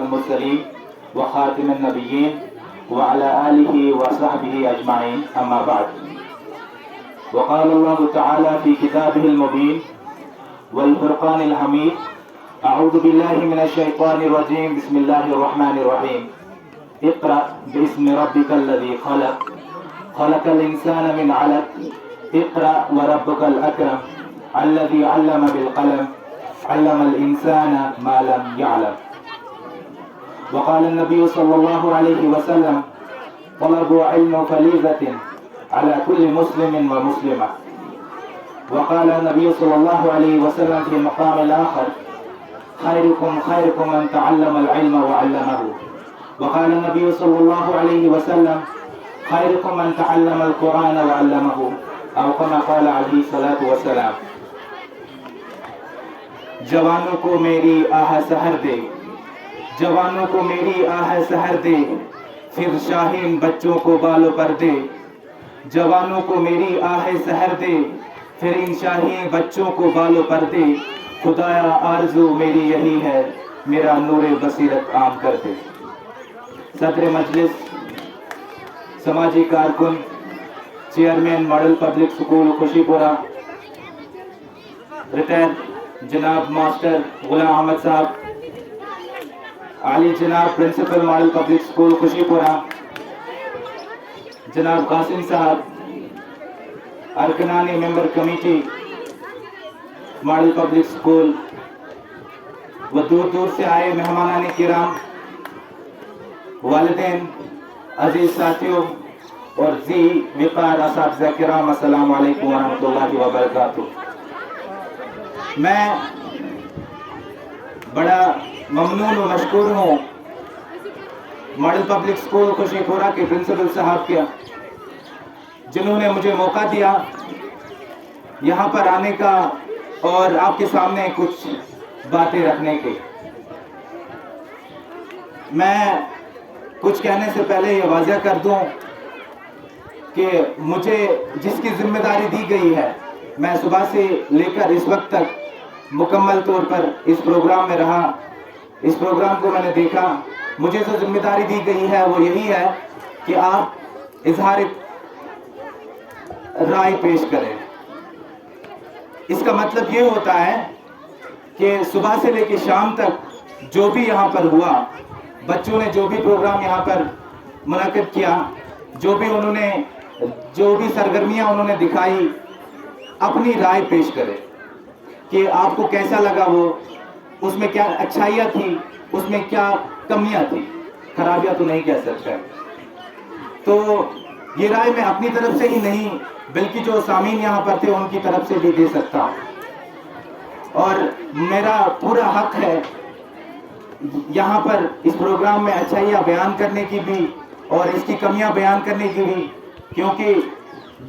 والمرسلين وخاتم النبيين وعلى آله وصحبه أجمعين، أما بعد. وقال الله تعالى في كتابه المبين والفرقان الحميد: أعوذ بالله من الشيطان الرجيم، بسم الله الرحمن الرحيم. اقرأ باسم ربك الذي خلق، خلق الإنسان من علق، اقرأ وربك الأكرم الذي علم بالقلم، علم الإنسان ما لم يعلم. وقال النبي صلى الله عليه وسلم: طلب علم فريضة على كل مسلم ومسلمة. وقال النبي صلى الله عليه وسلم في مقام الآخر: خيركم خيركم من تعلم العلم وعلمه. وقال النبي صلى الله عليه وسلم: خيركم من تعلم القرآن وعلمه، أو كما قال عليه الصلاة والسلام. جوانوں کو میری آہ سحر دے، جوانوں کو میری آہ سحر دے، پھر شاہین بچوں کو بالوں پر دے. جوانوں کو میری آہ سحر دے، پھر ان شاہین بچوں کو بالوں پر دے. خدایا آرزو میری یہی ہے، میرا نور بصیرت عام کر دے. صدر مجلس، سماجی کارکن، چیئرمین ماڈل پبلک سکول خوشی پورہ، ریٹائر جناب ماسٹر غلام احمد صاحب، عالی جناب پرنسپل ماڈل پبلک سکول خوشی پورہ، جناب قاسم صاحب، ارکنانی ممبر کمیٹی ماڈل پبلک سکول، و دور دور سے آئے مہمانان کرام، والدین، عزیز ساتھیوں اور ذی وقار اساتذہ کرام، السلام علیکم ورحمۃ اللہ وبرکاتہ. میں بڑا ممنون و مشکور ہوں ماڈل پبلک سکول خوشی پورہ کے پرنسپل صاحب کیا، جنہوں نے مجھے موقع دیا یہاں پر آنے کا اور آپ کے سامنے کچھ باتیں رکھنے کے. میں کچھ کہنے سے پہلے یہ واضح کر دوں کہ مجھے جس کی ذمہ داری دی گئی ہے، میں صبح سے لے کر اس وقت تک مکمل طور پر اس پروگرام میں رہا، اس پروگرام کو میں نے دیکھا. مجھے جو ذمہ داری دی گئی ہے وہ یہی ہے کہ آپ اظہار رائے پیش کریں. اس کا مطلب یہ ہوتا ہے کہ صبح سے لے کے شام تک جو بھی یہاں پر ہوا، بچوں نے جو بھی پروگرام یہاں پر منعقد کیا، جو بھی سرگرمیاں انہوں نے دکھائی، اپنی رائے پیش کرے کہ آپ کو کیسا لگا، وہ اس میں کیا اچھائیاں تھی، اس میں کیا کمیاں تھی. خرابیاں تو نہیں کہہ سکتے. تو یہ رائے میں اپنی طرف سے ہی نہیں بلکہ جو سامعین یہاں پر تھے ان کی طرف سے بھی دے سکتا ہوں، اور میرا پورا حق ہے یہاں پر اس پروگرام میں اچھائیاں بیان کرنے کی بھی اور اس کی کمیاں بیان کرنے کی بھی، کیونکہ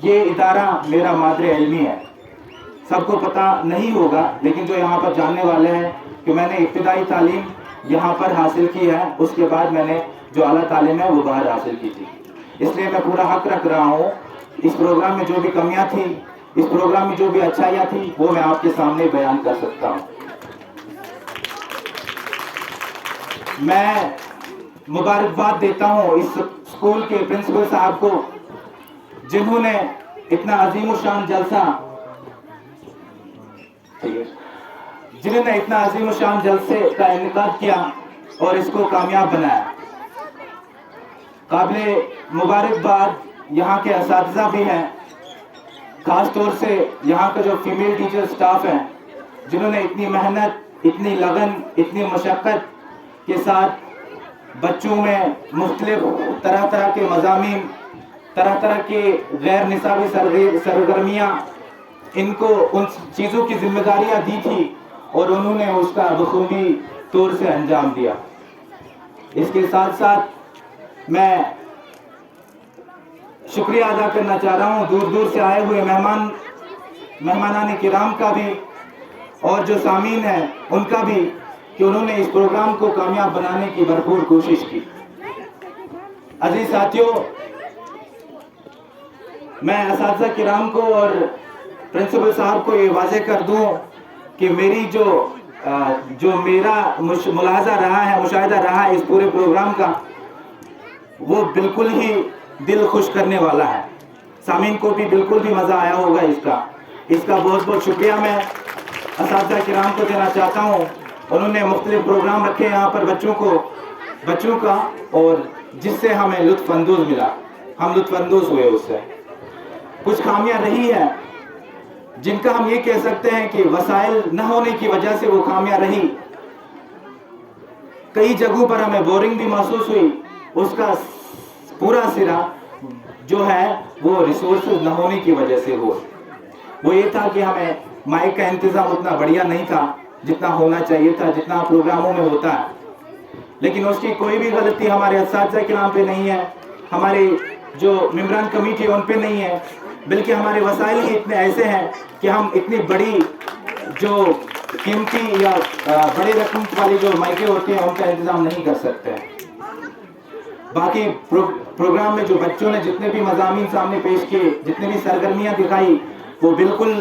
یہ ادارہ میرا مادر علمی ہے. سب کو پتہ نہیں ہوگا لیکن جو یہاں پر جاننے والے ہیں کہ میں نے ابتدائی تعلیم یہاں پر حاصل کی ہے، اس کے بعد میں نے جو اعلیٰ تعلیم ہے وہ باہر حاصل کی تھی. اس لیے میں پورا حق رکھ رہا ہوں اس پروگرام میں جو بھی کمیاں تھیں، اس پروگرام میں جو بھی اچھائیاں تھیں، وہ میں آپ کے سامنے بیان کر سکتا ہوں. میں مبارکباد دیتا ہوں اس اسکول کے پرنسپل صاحب کو، جنہوں نے اتنا عظیم الشان جلسے کا انعقاد کیا اور اس کو کامیاب بنایا. قابل مبارکباد یہاں کے اساتذہ بھی ہیں، خاص طور سے یہاں کا جو فیمیل ٹیچر سٹاف ہیں، جنہوں نے اتنی محنت، اتنی لگن، اتنی مشقت کے ساتھ بچوں میں مختلف طرح طرح کے مضامین، طرح طرح کے غیر نصابی سرگرمیاں، ان کو ان چیزوں کی ذمہ داریاں دی تھی اور انہوں نے اس کا بخوبی طور سے انجام دیا. اس کے ساتھ ساتھ میں شکریہ ادا کرنا چاہ رہا ہوں دور دور سے آئے ہوئے مہمانان کرام کا بھی اور جو سامعین ہیں ان کا بھی، کہ انہوں نے اس پروگرام کو کامیاب بنانے کی بھرپور کوشش کی. عزیز ساتھیوں، میں اساتذہ کرام کو اور پرنسپل صاحب کو یہ واضح کر دوں کہ میری جو جو میرا ملاحظہ رہا ہے، مشاہدہ رہا ہے اس پورے پروگرام کا، وہ بالکل ہی دل خوش کرنے والا ہے. سامعین کو بھی بالکل بھی مزہ آیا ہوگا اس کا بہت بہت شکریہ میں اساتذہ کرام کو دینا چاہتا ہوں. انہوں نے مختلف پروگرام رکھے یہاں پر بچوں کا، اور جس سے ہمیں لطف اندوز ملا، ہم لطف اندوز ہوئے اس سے. کچھ خامیاں رہی ہیں جن کا ہم یہ کہہ سکتے ہیں کہ وسائل نہ ہونے کی وجہ سے وہ خامیاں رہی. کئی جگہوں پر ہمیں بورنگ بھی محسوس ہوئی. اس کا پورا سرا جو ہے وہ ریسورسز نہ ہونے کی وجہ سے وہ یہ تھا کہ ہمیں مائک کا انتظام اتنا بڑھیا نہیں تھا جتنا ہونا چاہیے تھا، جتنا پروگراموں میں ہوتا ہے. لیکن اس کی کوئی بھی غلطی ہمارے اساتذہ کرام پہ نہیں ہے، ہمارے جو ممبران کمیٹی ان پہ نہیں ہے، بلکہ ہمارے وسائل ہی اتنے ایسے ہیں کہ ہم اتنی بڑی جو قیمتی یا بڑی رقم والی جو مائکیں ہوتی ہیں ان کا انتظام نہیں کر سکتے. باقی پروگرام میں جو بچوں نے جتنے بھی مضامین سامنے پیش کیے، جتنے بھی سرگرمیاں دکھائی، وہ بالکل